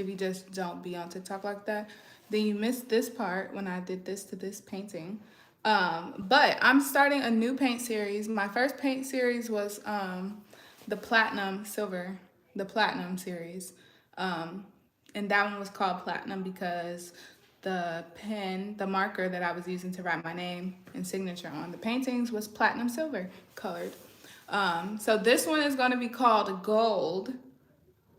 if you just don't be on TikTok like that. Then you missed this part when I did this to this painting. But I'm starting a new paint series. My first paint series was the Platinum Silver, the Platinum series. And that one was called Platinum because the pen, the marker that I was using to write my name and signature on the paintings was platinum silver colored. So this one is going to be called Gold,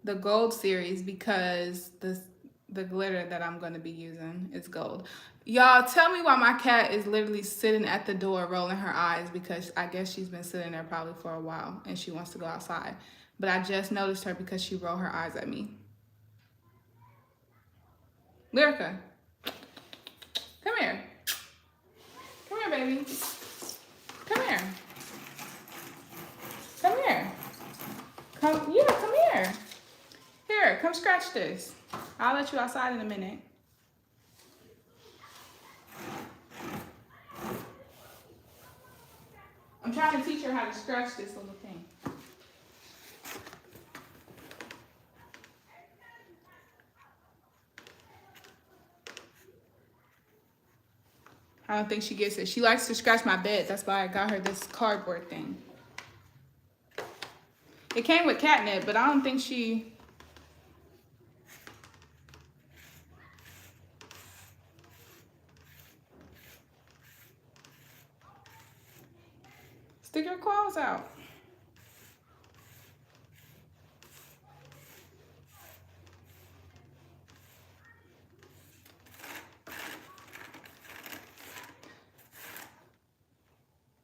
the Gold series, because the glitter that I'm going to be using is gold. Y'all, tell me why my cat is literally sitting at the door rolling her eyes, because I guess she's been sitting there probably for a while and she wants to go outside. But I just noticed her because she rolled her eyes at me. Lyrica, come here. Come here, baby. Come here. Come here. Come here. Here, come scratch this. I'll let you outside in a minute. I'm trying to teach her how to scratch this little thing. I don't think she gets it. She likes to scratch my bed. That's why I got her this cardboard thing. It came with catnip, but I don't think she... Stick your claws out.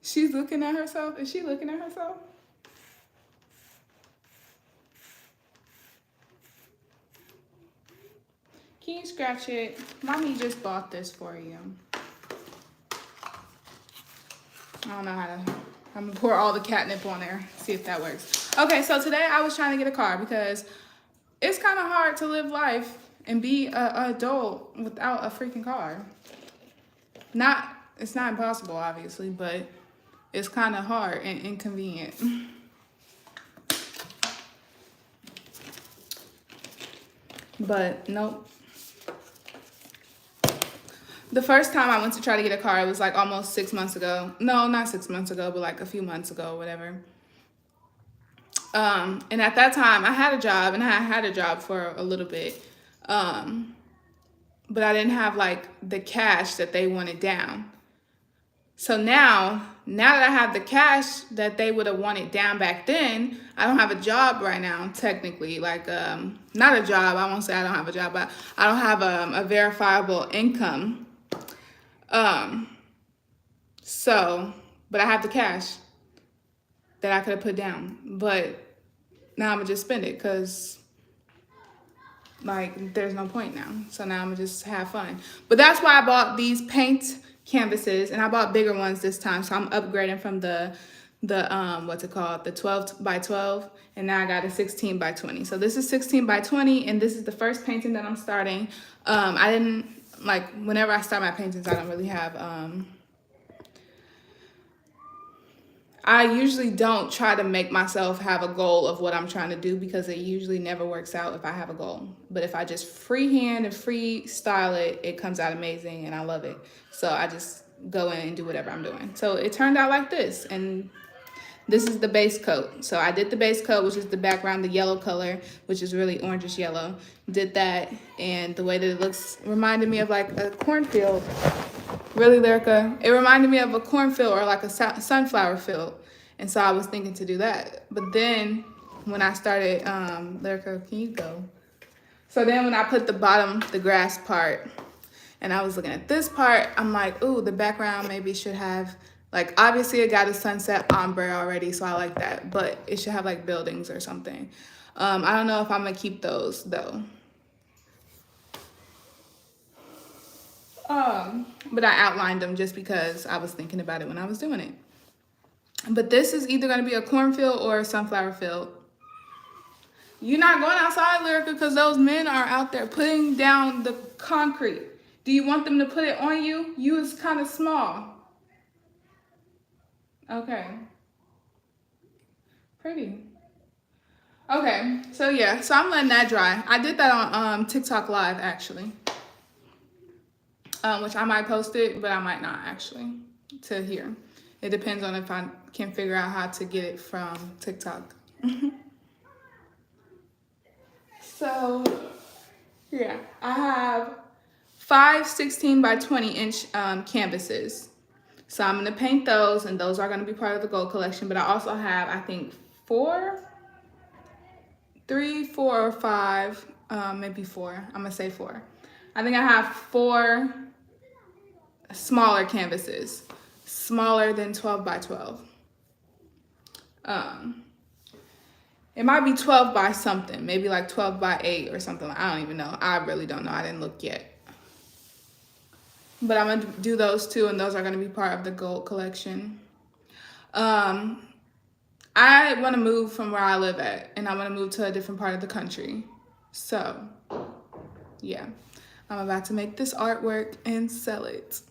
She's looking at herself. Is she looking at herself? Can you scratch it? Mommy just bought this for you. I don't know how to... I'm gonna pour all the catnip on there, see if that works. Okay, so today I was trying to get a car because it's kind of hard to live life and be an adult without a freaking car. It's not impossible, obviously, but it's kind of hard and inconvenient. But nope. The first time I went to try to get a car, it was like almost 6 months ago. No, not 6 months ago, but like a few months ago, whatever. And at that time, I had a job, and I had a job for a little bit. But I didn't have like the cash that they wanted down. So now that I have the cash that they would have wanted down back then, I don't have a job right now, technically. Like, not a job. I won't say I don't have a job, but I don't have a verifiable income. But I have the cash that I could have put down. But now I'm gonna just spend it because like there's no point now. So now I'm gonna just have fun. But that's why I bought these paint canvases, and I bought bigger ones this time. So I'm upgrading from the what's it called? The 12 by 12, and now I got a 16 by 20. So this is 16 by 20, and this is the first painting that I'm starting. I didn't like whenever I start my paintings, I don't really have I usually don't try to make myself have a goal of what I'm trying to do because it usually never works out if I have a goal. But if I just freehand and freestyle it, it comes out amazing and I love it. So I just go in and do whatever I'm doing. So it turned out like this, and this is the base coat. So I did the base coat, which is the background, the yellow color, which is really orangish yellow. Did that, and the way that it looks reminded me of like a cornfield. Really, Lyrica? It reminded me of a cornfield or like a sunflower field. And so I was thinking to do that. But then when I started, Lyrica, can you go? So then when I put the bottom, the grass part, and I was looking at this part, I'm like, ooh, the background maybe should have, like, obviously it got a sunset ombre already, so I like that. But it should have like buildings or something. I don't know if I'm gonna keep those though. But I outlined them just because I was thinking about it when I was doing it. But this is either going to be a cornfield or a sunflower field. You're not going outside, Lyrica, because those men are out there putting down the concrete. Do you want them to put it on you? You is kind of small. Okay. Pretty. Okay, so yeah, so I'm letting that dry. I did that on TikTok Live actually, which I might post it, but I might not actually to here. It depends on if I can figure out how to get it from TikTok. So yeah, I have 5 16 by 20-inch canvases. So I'm gonna paint those, and those are gonna be part of the gold collection. But I also have, I think, 4, 3, 4 or 5, maybe 4. I'm gonna say 4. I think I have 4 smaller canvases, smaller than 12 by 12. Um, it might be 12 by something, maybe like 12 by 8 or something. I don't even know. I really don't know. I didn't look yet. But I'm gonna do those two, and those are gonna be part of the gold collection. I want to move from where I live at, and I want to move to a different part of the country. So, yeah, I'm about to make this artwork and sell it.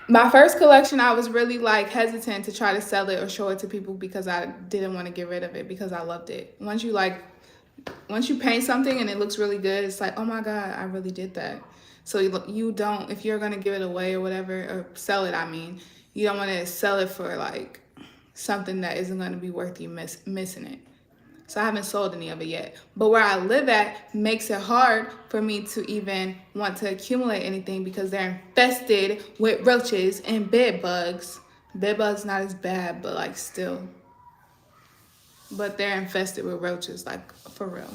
My first collection, I was really like hesitant to try to sell it or show it to people because I didn't want to get rid of it because I loved it. Once you paint something and it looks really good, it's like, oh my God, I really did that. So you don't, if you're going to give it away or whatever, or sell it, I mean, you don't want to sell it for like something that isn't going to be worth you missing it. So I haven't sold any of it yet. But where I live at makes it hard for me to even want to accumulate anything because they're infested with roaches and bed bugs. Bed bugs not as bad, but like still. But they're infested with roaches, like for real.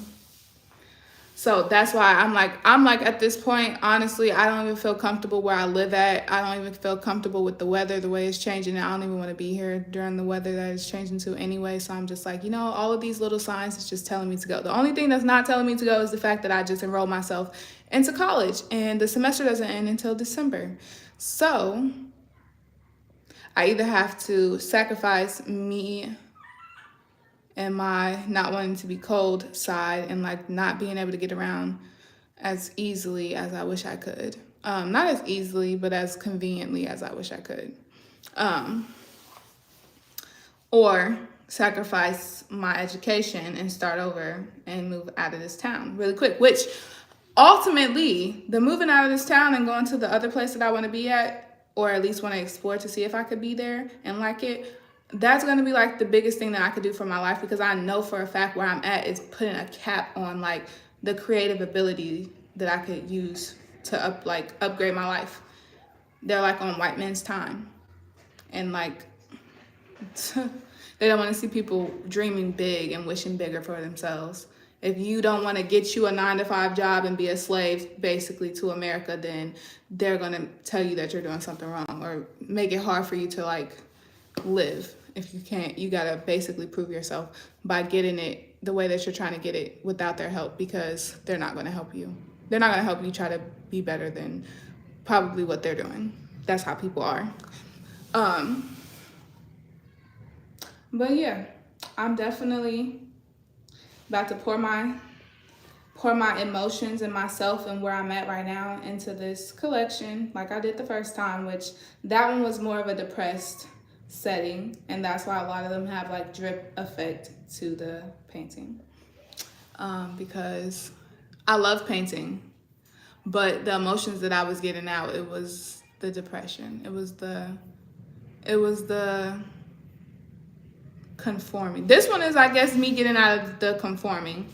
So that's why I'm like at this point, honestly, I don't even feel comfortable where I live at. I don't even feel comfortable with the weather, the way it's changing. I don't even want to be here during the weather that it's changing to anyway. So I'm just like, all of these little signs is just telling me to go. The only thing that's not telling me to go is the fact that I just enrolled myself into college and the semester doesn't end until December. So I either have to sacrifice me and my not wanting to be cold side and like not being able to get around as easily as I wish I could. Not as easily, but as conveniently as I wish I could. Or sacrifice my education and start over and move out of this town really quick, which ultimately the moving out of this town and going to the other place that I want to be at, or at least want to explore to see if I could be there and like it, that's going to be like the biggest thing that I could do for my life, because I know for a fact where I'm at is putting a cap on like the creative ability that I could use to upgrade my life. They're like on white men's time, and like they don't want to see people dreaming big and wishing bigger for themselves. If you don't want to get you a 9-to-5 job and be a slave basically to America, then they're going to tell you that you're doing something wrong or make it hard for you to like live. If you can't, you gotta basically prove yourself by getting it the way that you're trying to get it without their help, because they're not going to help you. They're not going to help you try to be better than probably what they're doing. That's how people are. But yeah, I'm definitely about to pour my emotions and myself and where I'm at right now into this collection like I did the first time, which that one was more of a depressed setting, and that's why a lot of them have like drip effect to the painting, because I love painting, but the emotions that I was getting out, it was the depression, it was the conforming. This one is, I guess, me getting out of the conforming,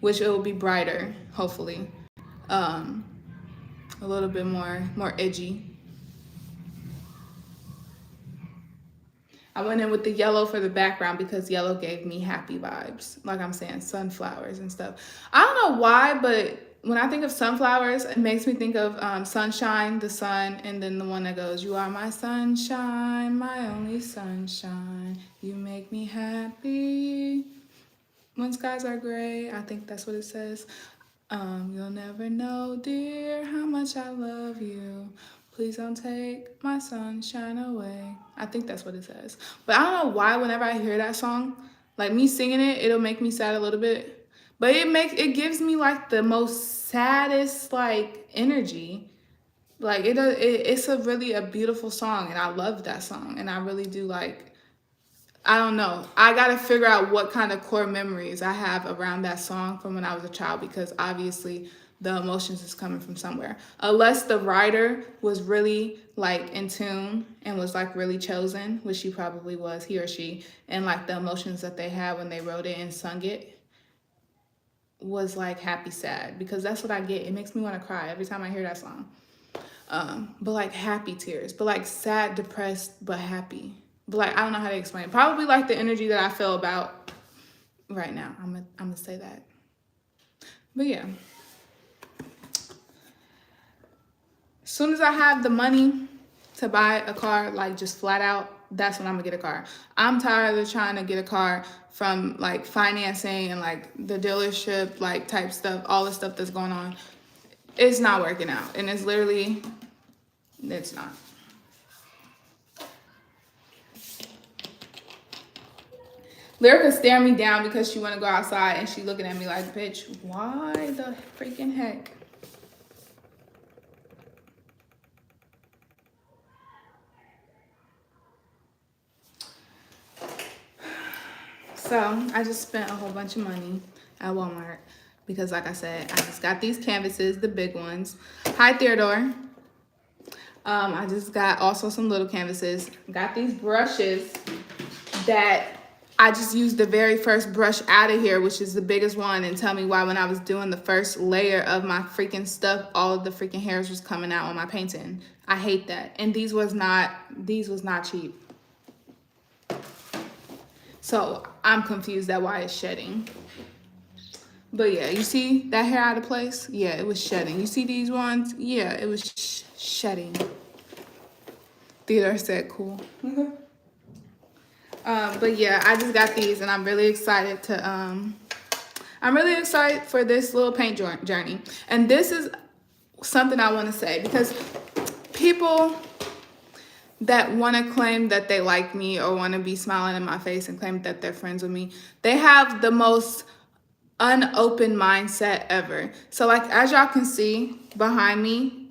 which it will be brighter, hopefully, a little bit more edgy. I went in with the yellow for the background because yellow gave me happy vibes. Like I'm saying, sunflowers and stuff. I don't know why, but when I think of sunflowers, it makes me think of sunshine, the sun, and then the one that goes, "You are my sunshine, my only sunshine. You make me happy when skies are gray." I think that's what it says. "You'll never know, dear, how much I love you. Please don't take my sunshine away." I think that's what it says. But I don't know why whenever I hear that song, like me singing it, it'll make me sad a little bit. But it gives me like the most saddest like energy. Like it's a really a beautiful song, and I love that song, and I really do like I don't know. I got to figure out what kind of core memories I have around that song from when I was a child, because obviously the emotions is coming from somewhere. Unless the writer was really like in tune and was like really chosen, which she probably was, he or she, and like the emotions that they had when they wrote it and sung it was like happy, sad, because that's what I get. It makes me want to cry every time I hear that song. But like happy tears, but like sad, depressed, but happy. But like, I don't know how to explain it. Probably like the energy that I feel about right now. I'm gonna say that. But yeah. As soon as I have the money to buy a car, like just flat out, that's when I'm gonna get a car. I'm tired of trying to get a car from like financing and like the dealership, like type stuff, all the stuff that's going on. It's not working out. And it's literally, it's not. Lyrica's staring me down because she want to go outside, and she looking at me like, bitch, why the freaking heck? So I just spent a whole bunch of money at Walmart because, like I said, I just got these canvases, the big ones. Hi, Theodore. I just got also some little canvases. Got these brushes that I just used the very first brush out of here, which is the biggest one, and tell me why when I was doing the first layer of my freaking stuff, all of the freaking hairs was coming out on my painting. I hate that. And these was not cheap. So I'm confused at why it's shedding. But yeah, you see that hair out of place? Yeah, it was shedding. You see these ones? Yeah, it was shedding. Theodore said cool. But yeah, I just got these, and I'm really excited for this little paint journey. And this is something I want to say, because people that want to claim that they like me or want to be smiling in my face and claim that they're friends with me, they have the most unopened mindset ever. So like, as y'all can see behind me,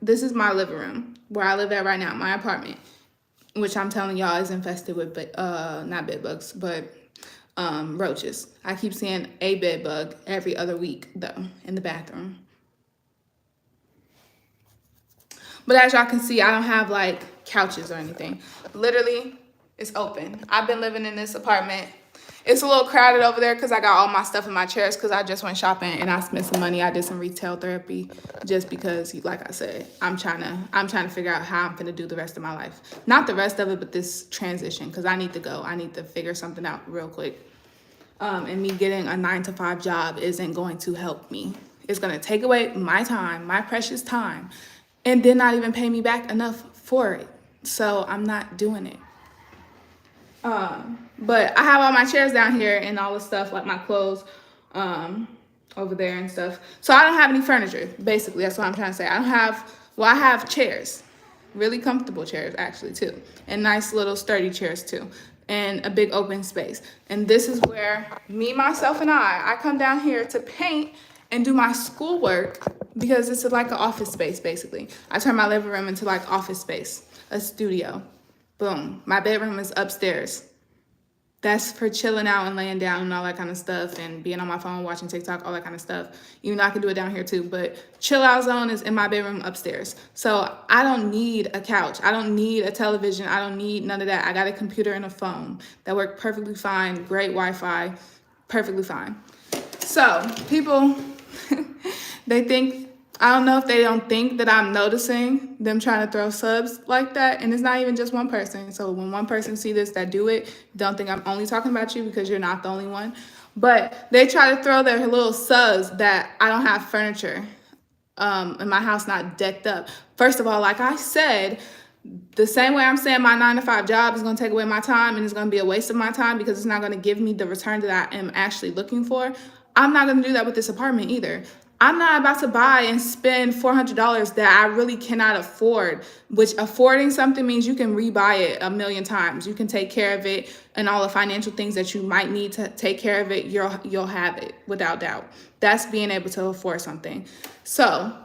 this is my living room where I live at right now, my apartment, which I'm telling y'all is infested with, not bed bugs, but roaches. I keep seeing a bed bug every other week though in the bathroom. But as y'all can see, I don't have like couches or anything. Literally, it's open. I've been living in this apartment. It's a little crowded over there because I got all my stuff in my chairs because I just went shopping and I spent some money. I did some retail therapy just because, like I said, I'm trying to figure out how I'm gonna do the rest of my life. Not the rest of it, but this transition, because I need to go. I need to figure something out real quick. And me getting a 9-to-5 job isn't going to help me. It's gonna take away my time, my precious time, and then not even pay me back enough for it. So I'm not doing it. But I have all my chairs down here and all the stuff, like my clothes, over there and stuff. So I don't have any furniture, basically. That's what I'm trying to say. I have chairs, really comfortable chairs actually too, and nice little sturdy chairs too, and a big open space. And this is where me, myself, and I come down here to paint and do my schoolwork, because it's like an office space, basically. I turn my living room into like office space, a studio. Boom. My bedroom is upstairs. That's for chilling out and laying down and all that kind of stuff, and being on my phone, watching TikTok, all that kind of stuff. Even though I can do it down here too, but chill out zone is in my bedroom upstairs. So I don't need a couch. I don't need a television. I don't need none of that. I got a computer and a phone that work perfectly fine. Great Wi-Fi, perfectly fine. So people, they think, I don't know if they don't think that I'm noticing them trying to throw subs like that. And it's not even just one person. So when one person see this that do it, don't think I'm only talking about you, because you're not the only one. But they try to throw their little subs that I don't have furniture and my house not decked up. First of all, like I said, the same way I'm saying my 9-to-5 job is going to take away my time and it's going to be a waste of my time because it's not going to give me the return that I am actually looking for, I'm not going to do that with this apartment either. I'm not about to buy and spend $400 that I really cannot afford, which affording something means you can rebuy it a million times. You can take care of it, and all the financial things that you might need to take care of it, you'll have it without doubt. That's being able to afford something. So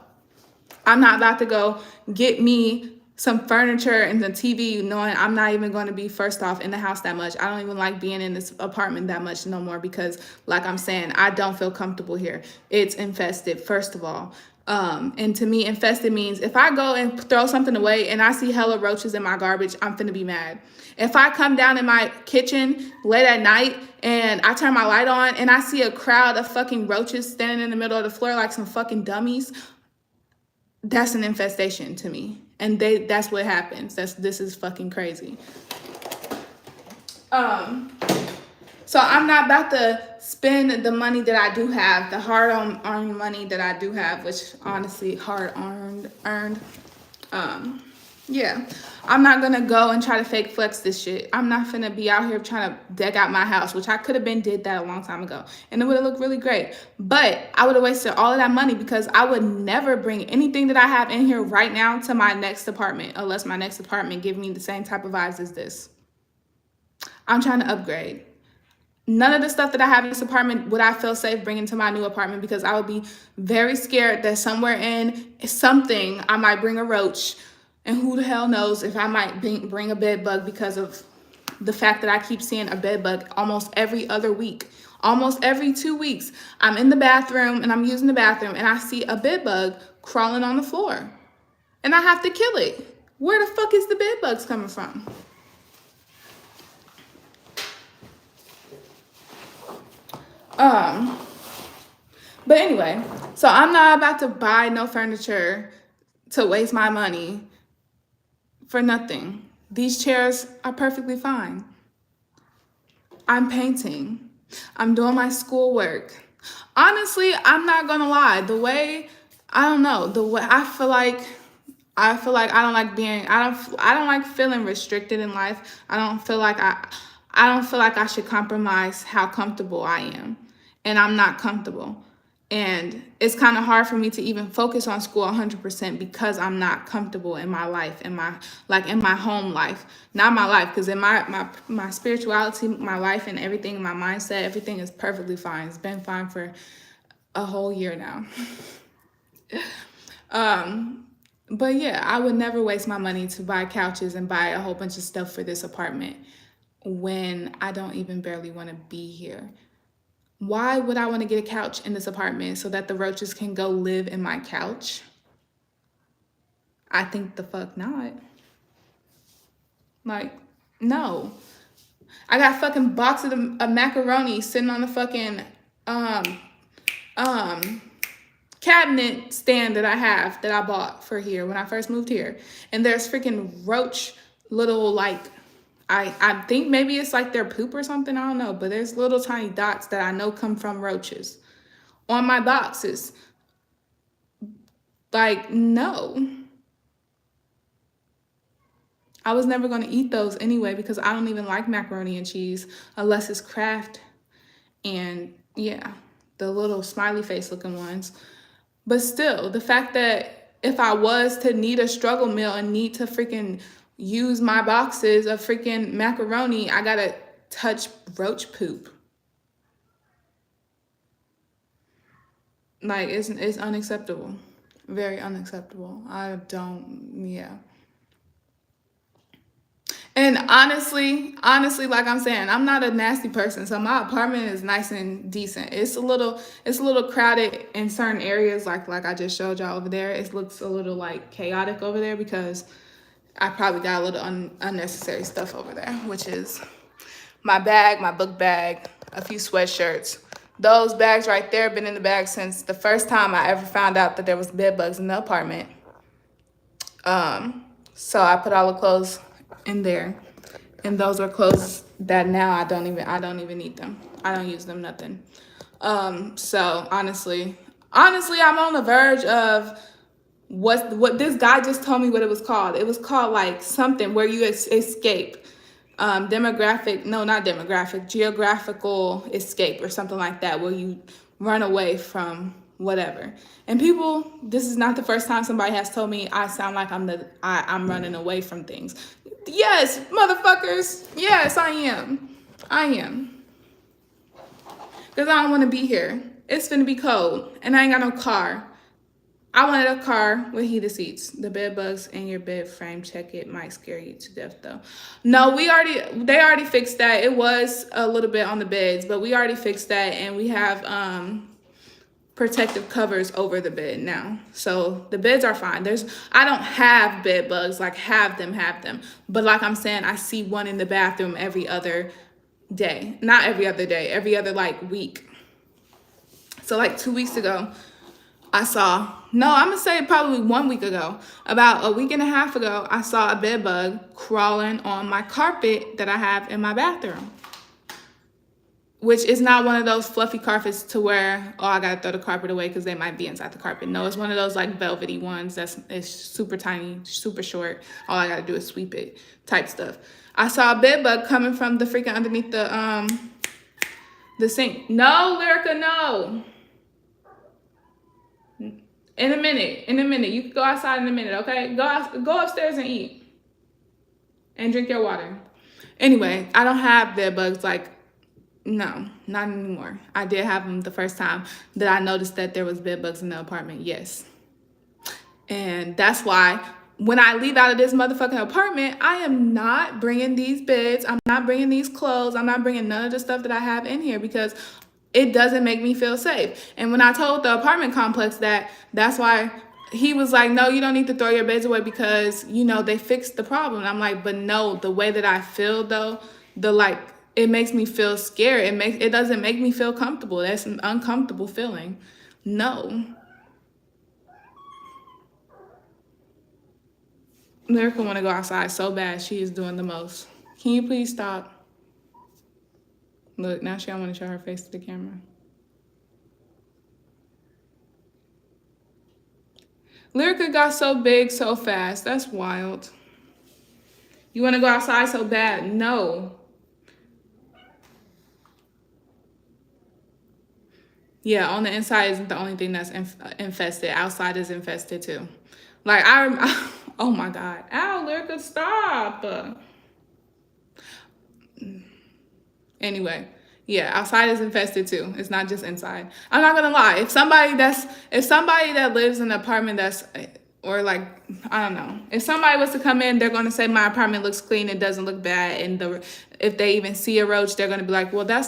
I'm not about to go get me some furniture and the TV, knowing I'm not even going to be first off in the house that much. I don't even like being in this apartment that much no more because, like I'm saying, I don't feel comfortable here. It's infested, first of all. And to me, infested means if I go and throw something away and I see hella roaches in my garbage, I'm finna be mad. If I come down in my kitchen late at night and I turn my light on and I see a crowd of fucking roaches standing in the middle of the floor like some fucking dummies, that's an infestation to me. And that's what happens. This is fucking crazy. So I'm not about to spend the money that I do have, the hard-earned money that I do have, which honestly, hard-earned. Yeah. I'm not going to go and try to fake flex this shit. I'm not finna be out here trying to deck out my house, which I could have did that a long time ago. And it would have looked really great. But I would have wasted all of that money because I would never bring anything that I have in here right now to my next apartment unless my next apartment give me the same type of vibes as this. I'm trying to upgrade. None of the stuff that I have in this apartment would I feel safe bringing to my new apartment because I would be very scared that somewhere in something I might bring a roach. And who the hell knows if I might bring a bed bug because of the fact that I keep seeing a bed bug almost every other week. Almost every 2 weeks, I'm in the bathroom and I'm using the bathroom and I see a bed bug crawling on the floor. And I have to kill it. Where the fuck is the bed bugs coming from? But anyway, so I'm not about to buy no furniture to waste my money for nothing. These chairs are perfectly fine. I'm painting. I'm doing my schoolwork. Honestly, I'm not gonna lie. I feel like I don't like I don't like feeling restricted in life. I don't feel like I should compromise how comfortable I am. And I'm not comfortable. And it's kind of hard for me to even focus on school 100% because I'm not comfortable in my life, in my home life. Not my life, because in my spirituality, my life and everything, my mindset, everything is perfectly fine. It's been fine for a whole year now. But yeah, I would never waste my money to buy couches and buy a whole bunch of stuff for this apartment when I don't even barely want to be here. Why would I want to get a couch in this apartment so that the roaches can go live in my couch? I think the fuck not. Like, no. I got fucking boxes of macaroni sitting on the fucking cabinet stand that I have that I bought for here when I first moved here. And there's freaking roach little like I think maybe it's like their poop or something, I don't know, but there's little tiny dots that I know come from roaches on my boxes. Like, no. I was never going to eat those anyway because I don't even like macaroni and cheese unless it's Kraft and yeah, the little smiley face looking ones. But still, the fact that if I was to need a struggle meal and need to freaking use my boxes of freaking macaroni, I gotta touch roach poop. Like, it's unacceptable. Very unacceptable. Yeah. And honestly, like I'm saying, I'm not a nasty person, so my apartment is nice and decent. It's a little crowded in certain areas, like I just showed y'all over there. It looks a little like chaotic over there because I probably got a little unnecessary stuff over there, which is my bag, my book bag, a few sweatshirts. Those bags right there have been in the bag since the first time I ever found out that there was bed bugs in the apartment. So I put all the clothes in there, and those are clothes that now I don't even need them. I don't use them, nothing. So honestly, I'm on the verge of what this guy just told me what it was called. It was called like something where you escape. Geographical escape or something like that, where you run away from whatever. And people, this is not the first time somebody has told me I sound like I'm running away from things. Yes, motherfuckers. Yes, I am. Because I don't want to be here. It's finna be cold and I ain't got no car. I wanted a car with heated seats. The bed bugs in your bed frame, check it, might scare you to death though. No, they already fixed that. It was a little bit on the beds, but we already fixed that, and we have protective covers over the bed now. So the beds are fine. I don't have bed bugs, like have them. But like I'm saying, I see one in the bathroom every other day. Not every other day, every other like week. So like 2 weeks ago, I'm gonna say probably 1 week ago, about a week and a half ago, I saw a bed bug crawling on my carpet that I have in my bathroom. Which is not one of those fluffy carpets to where, oh, I gotta throw the carpet away because they might be inside the carpet. No, it's one of those like velvety ones it's super tiny, super short. All I gotta do is sweep it type stuff. I saw a bed bug coming from the freaking underneath the sink. No, Lyrica, no. In a minute. You can go outside in a minute, okay? Go upstairs and eat. And drink your water. Anyway, I don't have bed bugs like, no, not anymore. I did have them the first time that I noticed that there was bed bugs in the apartment, yes. And that's why when I leave out of this motherfucking apartment, I am not bringing these beds. I'm not bringing these clothes. I'm not bringing none of the stuff that I have in here because it doesn't make me feel safe. And when I told the apartment complex that's why he was like, no, you don't need to throw your beds away because, they fixed the problem. And I'm like, but no, the way that I feel though, it makes me feel scared. It doesn't make me feel comfortable. That's an uncomfortable feeling. No. Lyrica want to go outside so bad. She is doing the most. Can you please stop? Look, now she don't want to show her face to the camera. Lyrica got so big so fast. That's wild. You want to go outside so bad? No. Yeah, on the inside isn't the only thing that's infested. Outside is infested too. Like, oh my God. Ow, Lyrica, stop. Anyway, yeah, outside is infested too. It's not just inside. I'm not gonna lie. If somebody that lives in an apartment or like, I don't know, if somebody was to come in, they're gonna say my apartment looks clean, it doesn't look bad, and if they even see a roach, they're gonna be like, well, they're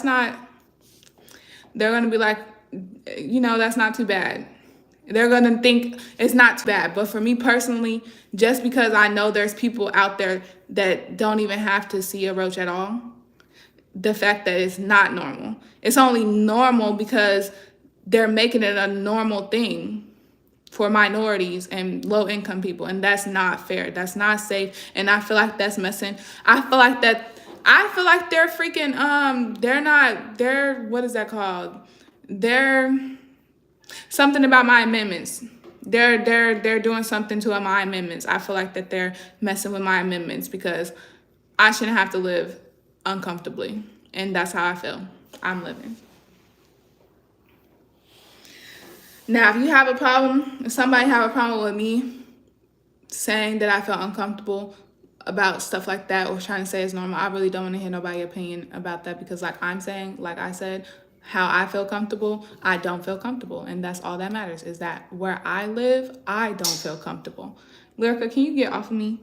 gonna be like, that's not too bad. They're gonna think it's not too bad. But for me personally, just because I know there's people out there that don't even have to see a roach at all, the fact that it's not normal. It's only normal because they're making it a normal thing for minorities and low income people. And that's not fair. That's not safe. And I feel like that's messing. I feel like they're freaking, what is that called? They're something about my amendments. They're doing something to my amendments. I feel like that they're messing with my amendments because I shouldn't have to live uncomfortably. And that's how I feel. I'm living. Now, if somebody have a problem with me saying that I feel uncomfortable about stuff like that or trying to say it's normal, I really don't want to hear nobody's opinion about that because like I said, how I feel comfortable, I don't feel comfortable. And that's all that matters is that where I live, I don't feel comfortable. Lyrica, can you get off of me?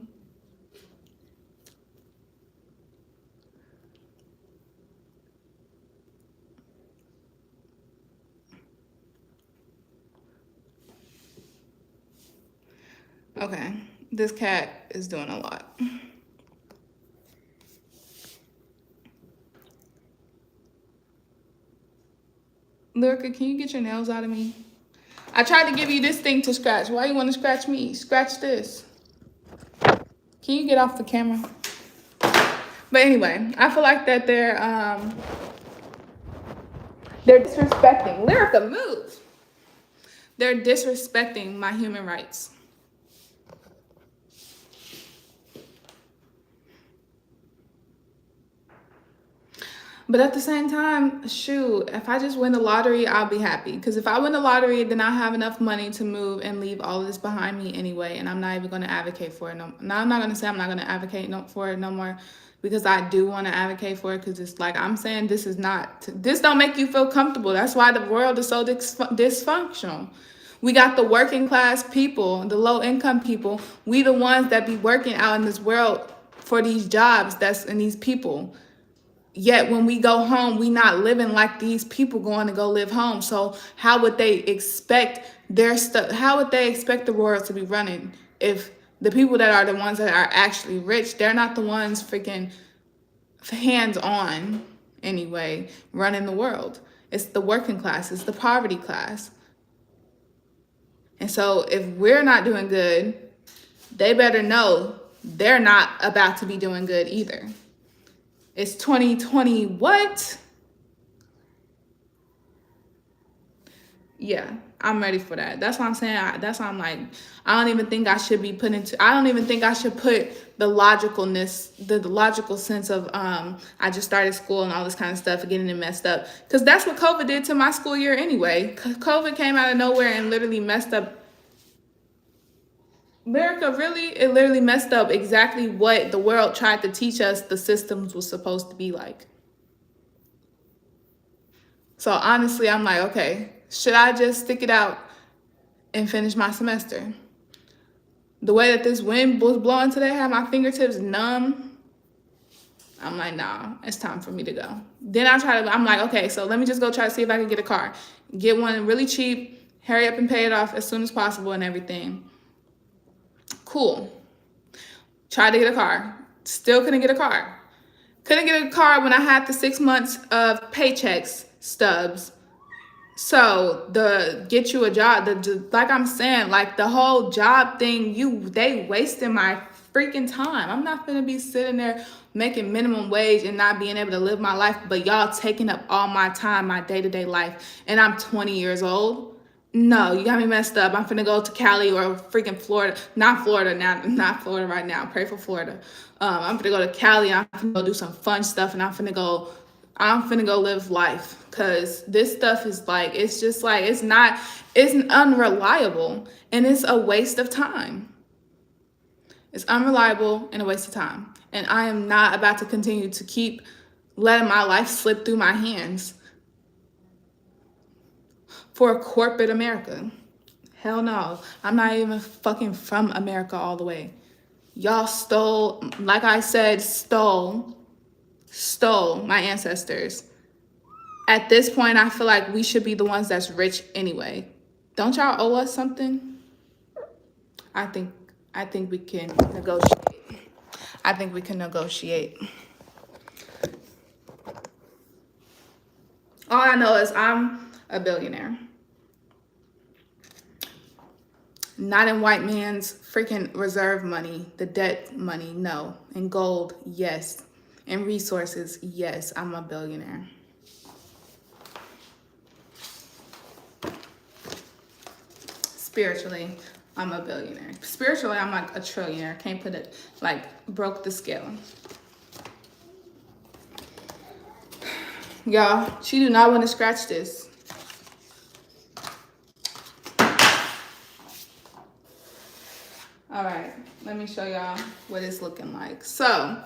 Okay, this cat is doing a lot. Lyrica, can you get your nails out of me? I tried to give you this thing to scratch. Why you want to scratch me? Scratch this. Can you get off the camera? But anyway, I feel like that they're disrespecting. Lyrica, move. They're disrespecting my human rights. But at the same time, shoot, if I just win the lottery, I'll be happy. Because if I win the lottery, then I'll have enough money to move and leave all of this behind me anyway. And I'm not even going to advocate for it. Now, I'm not going to say I'm not going to advocate for it no more. Because I do want to advocate for it. Because it's like I'm saying, this don't make you feel comfortable. That's why the world is so dysfunctional. We got the working class people, the low income people. We the ones that be working out in this world for these jobs that's in these people. Yet when we go home, we not living like these people going to go live home. So how would they expect their stuff? How would they expect the world to be running if the people that are the ones that are actually rich, they're not the ones freaking hands on anyway running the world? It's the working class, it's the poverty class. And so if we're not doing good, they better know they're not about to be doing good either. It's 2020, what? Yeah, I'm ready for that. That's what I'm saying. That's why I'm like, I don't even think I should be put into, I don't even think I should put the logicalness, the logical sense of, I just started school and all this kind of stuff, getting it messed up. Because that's what COVID did to my school year anyway. COVID came out of nowhere and literally messed up America. It literally messed up exactly what the world tried to teach us the systems was supposed to be like. So honestly, I'm like, okay, should I just stick it out and finish my semester? The way that this wind was blowing today, I had my fingertips numb. I'm like, nah, it's time for me to go. Then I'm like, okay, so let me just go try to see if I can get a car. Get one really cheap, hurry up and pay it off as soon as possible and everything. Cool. Tried to get a car. Still couldn't get a car. Couldn't get a car when I had the 6 months of paychecks stubs. So the get you a job, like I'm saying, like the whole job thing, they wasting my freaking time. I'm not gonna be sitting there making minimum wage and not being able to live my life, but y'all taking up all my time, my day-to-day life, and I'm 20 years old. No, you got me messed up. I'm finna go to Cali or freaking Florida. Not Florida now, not Florida right now. Pray for Florida. I'm finna go to Cali. I'm finna go do some fun stuff, and I'm finna go live life. Cause this stuff is like, it's just like, it's unreliable and it's a waste of time. It's unreliable and a waste of time. And I am not about to continue to keep letting my life slip through my hands for corporate America. Hell no. I'm not even fucking from America all the way. Y'all stole, like I said, stole my ancestors. At this point, I feel like we should be the ones that's rich anyway. Don't y'all owe us something? I think we can negotiate. I think we can negotiate. All I know is I'm a billionaire. Not in white man's freaking reserve money, the debt money, no. In gold, yes. In resources, yes, I'm a billionaire. Spiritually, I'm a billionaire. Spiritually, I'm like a trillionaire. Can't put it, like, broke the scale. Y'all, she do not want to scratch this. All right, let me show y'all what it's looking like. So,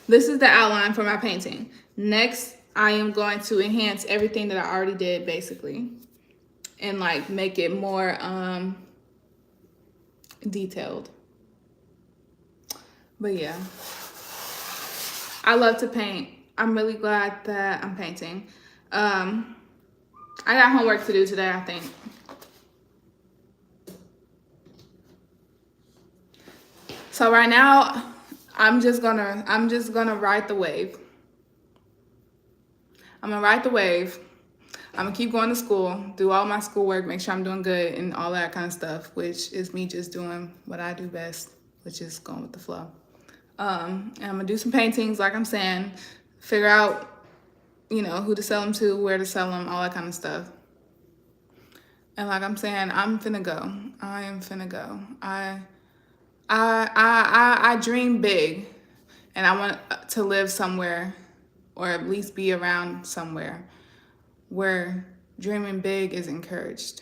this is the outline for my painting. Next, I am going to enhance everything that I already did, basically. And like make it more detailed. But yeah, I love to paint. I'm really glad that I'm painting. I got homework to do today, I think. So right now, I'm just gonna ride the wave. I'm gonna ride the wave. I'm gonna keep going to school, do all my schoolwork, make sure I'm doing good and all that kind of stuff, which is me just doing what I do best, which is going with the flow. And I'm gonna do some paintings, like I'm saying, figure out, who to sell them to, where to sell them, all that kind of stuff. And like I'm saying, I'm finna go. I am finna go. I dream big, and I want to live somewhere, or at least be around somewhere where dreaming big is encouraged.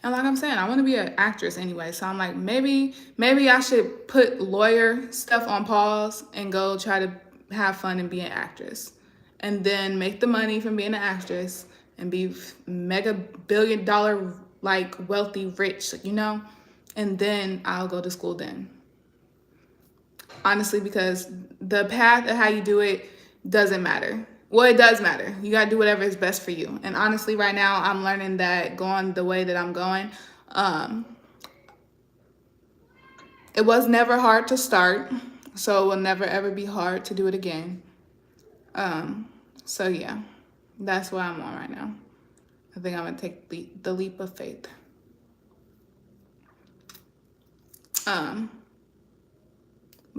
And like I'm saying, I want to be an actress anyway. So I'm like, maybe I should put lawyer stuff on pause and go try to have fun and be an actress. And then make the money from being an actress and be mega $1 billion like wealthy, rich, you know, and then I'll go to school then. Honestly, because the path of how you do it doesn't matter. Well, it does matter. You got to do whatever is best for you. And honestly, right now, I'm learning that going the way that I'm going, it was never hard to start, so it will never ever be hard to do it again. So yeah, that's what I'm on right now. I think I'm gonna take the leap of faith. But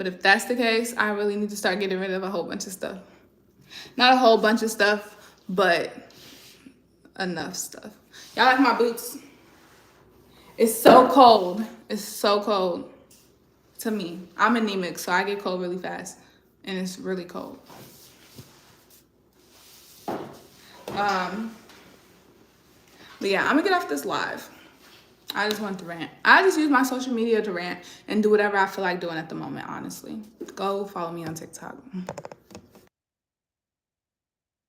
if that's the case, I really need to start getting rid of a whole bunch of stuff. Not a whole bunch of stuff, but enough stuff. Y'all like my boots? It's so cold. It's so cold to me. I'm anemic, so I get cold really fast, and it's really cold. But yeah, I'm gonna get off this live. I just want to rant. I just use my social media to rant and do whatever I feel like doing at the moment, honestly. Go follow me on TikTok.